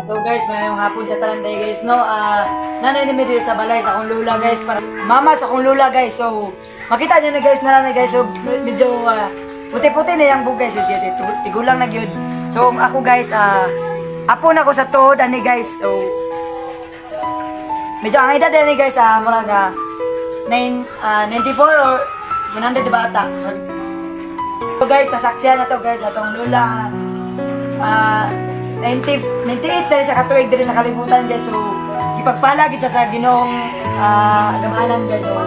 So guys, mayroong hapon sa taranday guys, no? Nanay ni Midi sa balay sa akong lula guys, para mama sa akong lula guys. So makita niyo na guys, nanay guys, so medyo puti-puti na yung bug guys, so tigulang na gyud. So ako guys, hapon ako sa tuod ani guys. So medyo ang edad ani guys, murag 94 or 100 bata. So guys, nasaksihan na to guys, atong lula 98 dali sa katuig dali sa kalibutan guys. So ipagpalagid sa Ginoong lamanan guys. So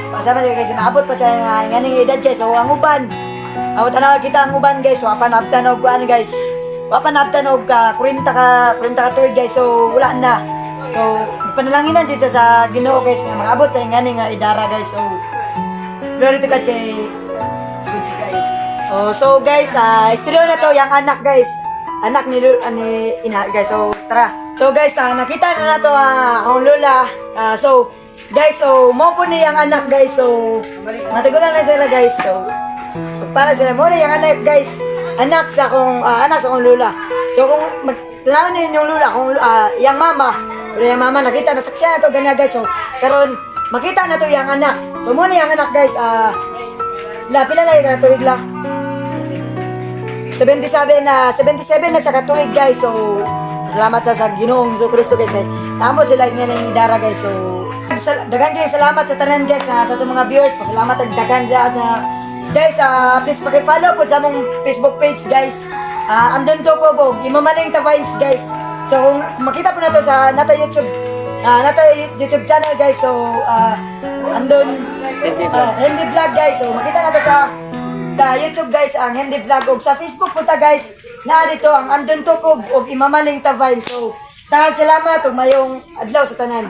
pasama siya guys, naabot pa siya nganing edad guys. So ang uban, awat na kita ang uban guys. So apan abtan og kuan guys, apan abtan og 40 ka tuig guys. So wala na. So panalanginan jud sa Ginoo guys nga maabot sa nganing idara guys. So glory to God kay good si guys. Oh, so guys, istorya na to yung anak guys. Anak ni ina guys. So tara. So guys, nakita na nato akong lola. So guys, so mo po ni yung anak guys. So matiguran na sila guys. So para sila mo na yung anak guys. Anak sa akong lola. So kung tanaw niyo yung lola, kung yung mama, yung mama nakita na saksiyan na to ganyan guys. So karon makita na to yung anak. So mo na yung anak guys. Pila na yung tuwig lang. 77 na sa katuig guys. So salamat sa Ginoong Jesucristo guys. Tamo sila nga ng idara guys. So daghang guys, salamat sa tanan guys, sa atong mga viewers. Pasalamat ang daghan guys. Please paki-follow po sa among Facebook page guys. Andun to po bog Imamaling Vines guys. So kung makita po na to sa nata YouTube channel guys. So andun Hindi Vlog guys. So makita na to sa YouTube guys ang Hindi Vlog, og sa Facebook punta guys na dito ang Andun Tukob og Imamaling Vines. So daghang salamat ug mayong adlaw sa tanan.